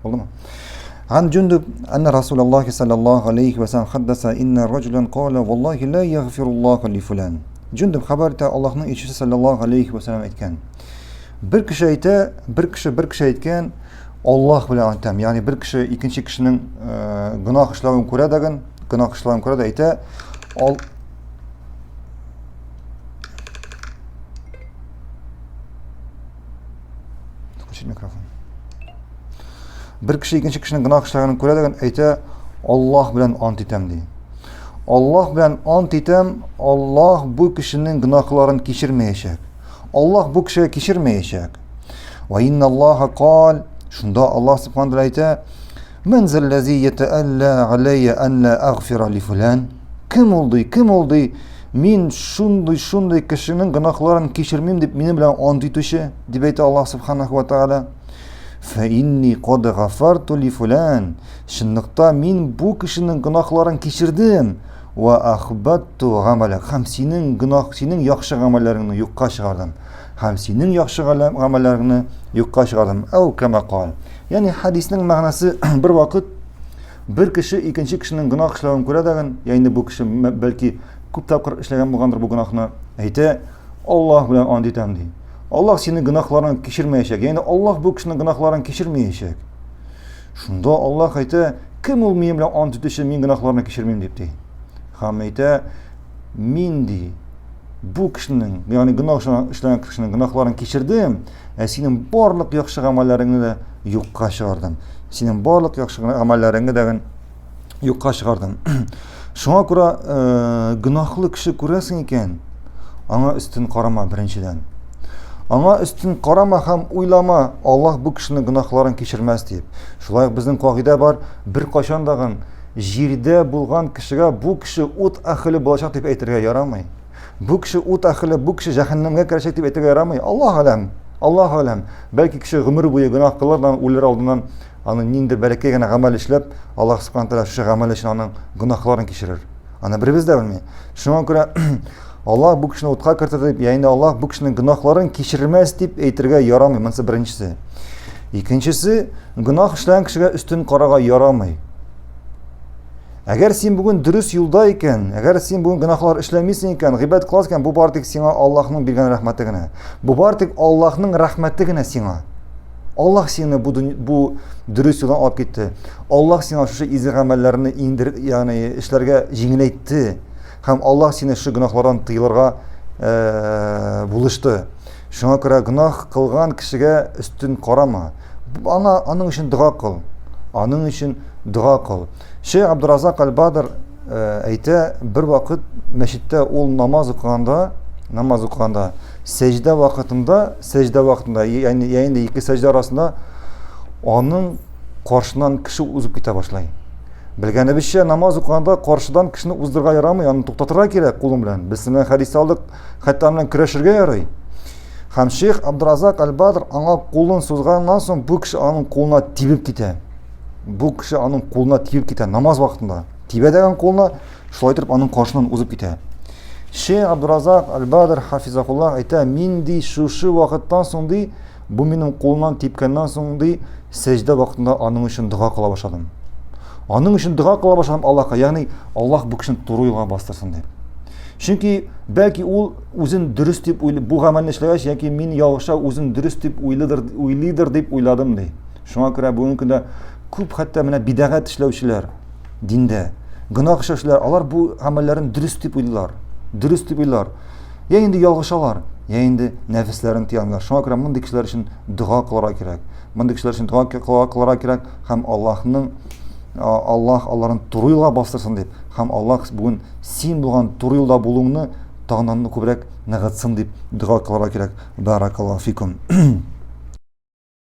Oldu mu? عن جندب أن رسول الله صلى الله عليه وسلم حدث إن رجلا قال والله لا يغفر الله لفلان. Jundub xabarda Allohning elchisi sallallohu alayhi vasallam aytgan. Bir kishi aytgan, Alloh bilan aytam, ya'ni bir kishi ikkinchi kishining gunoh ishlarini ko'radi, ayta, bir kishi ikkinchi kishining gunoh ishlarini ko'radigan ayta, Alloh bilan ant etam deydi. Alloh bilan ant etam, Alloh bu kishining gunohlarini kechirmayacak. Alloh bu kishiga kechirmayacak. Va innalloha qol, shunda Alloh subhanahu va taolo ayta, "Man zallazi yata'alla alayya an la aghfira li fulan?" Kim oldi? Men shunday kishining gunohlarini kechirmayman deb meni bilan ant etishi, deb ayta Alloh subhanahu va taolo. Fa inni qad ghafartu li fulan. Shundoqda men bu kishining gunohlarini kechirdim. Va akhbattu amalak. Ham sening yaxshi amallaringni yo'qqa chiqardim. Aw kama qol. Ya'ni hadisning ma'nosi bir vaqt bir kishi ikkinchi kishining gunoh ishlarini ko'radigan, ya'ni bu kishi balki ko'p taqir ishlagan bo'lgandir bu gunohni, ayta, Alloh bilan and etam deydi. Allah sening gunohlarini kechirmayacak. Ya'ni Alloh bu kishining gunohlarini kechirmayacak. Shunda Alloh ayta, kim u men bilan ant etishi, men gunohlarini kechirmayman deb deydi. Ham ayta, men deydi, bu kishining, ya'ni gunoh ishlagan kishining gunohlarini kechirdim, sening barliq yaxshi amallaringni yo'qqa chiqardim. Shunga ko'ra gunohli kishi ko'rasan ekan, anga ustin qarama birinchidan. Anga ustin qarama ham o'ylama, Alloh bu kishining gunohlarini kechirmas deb. Shulay bizning qoida bor, bir qachondag'in yerda bo'lgan kishiga bu kishi o't ahli bo'lacak deb aytirga yaramay. Bu kishi o't ahli, bu kishi jahannamga kiracak deb aytirga yaramay. Alloh alam. Balki kishi umr bo'yi gunoh qilardan o'lar oldidan ana ningdir barakagina amal ishlab, Alloh subhanahu va taolo shu amal uchun uning gunohlarini kechirir. Ana bir bizda bilmay. Shunga ko'ra Alloh bu kishini o'tqa kiritadi deb, ya'ni Alloh bu kishining gunohlarini kechirmas deb aytirga yaramay. Mana birinchisi. Ikkinchisi, gunoh ishlagan kishiga ustin qaraga yaramay. Agar sen bugun durust yo'lda ekan, agar sen bugun gunohlar ishlamaysan ekan, g'iybat qilaskan, bu bartik senga Allohning bergan rahmatigina. Bu bartik Allohning rahmatigina senga. Alloh seni bu durust yo'ldan olib ketdi. Alloh senga shu izi amallarini indirib, ya'ni ishlarga yengillatdi. Ham Alloh seni shu gunohlardan tiyilirga bo'lishdi. Shunga ko'ra gunoh qilgan kishiga ustin qarama. Aning uchun duo qil. Şeyh Abdurazak al-Badr ayta, bir vaqt masjidda ol namoz o'qiganda sajda vaqtida, ya'ni ikki sajda orasida onun qarshidan kishi o'zib keta boshlaydi. Bilganimizcha namoz o'qiganda qarshidan kishini o'zdirga yaramay, uni to'xtatishga kerak qo'lim bilan. Biz bilan hadis oldik, hatto bilan kurashirga yaraydi. Ham Şeyh Abdurazak al-Badr anga qo'lini so'zgandan so'ng bu kishi uning qo'lina tibib ketadi. Namoz vaqtida tibadigan qo'lni shloytirib uning qarshidan o'zib ketadi. Şeyh Abdurazak al-Badr hafizahulloh ayta, men shu vaqtdan so'ng bu mening qo'limdan tibgandan so'ng sajda vaqtida uning uchun duo qila boshladim. Allohga, ya'ni Alloh bu kishini to'g'ri yo'lga bostirsin deb. Chunki balki u o'zini durust deb bu amalni ishlagach, yoki men yog'isha o'zini durust deb o'ylaydir deb o'yladim deydi. Shunga ko'ra bugungi kunda ko'p hatto mana bid'at ishlovchilar, dinda gunoh ishlovchilar, ular bu amallarini durust deb o'ylar. Ya endi yolg'ishalar, ya endi nafislarini tiyamlar. Shunga ko'ra bunday kishilar uchun duo qilar kerak. Ham Allohning to'g'ri yo'lga bostirsin deb, ham Alloh bugun sen bo'lgan to'g'ri yo'lda bo'lungni tag'dan ko'proq nag'atsin deb duo qilar kerak. Barakallohu fikum.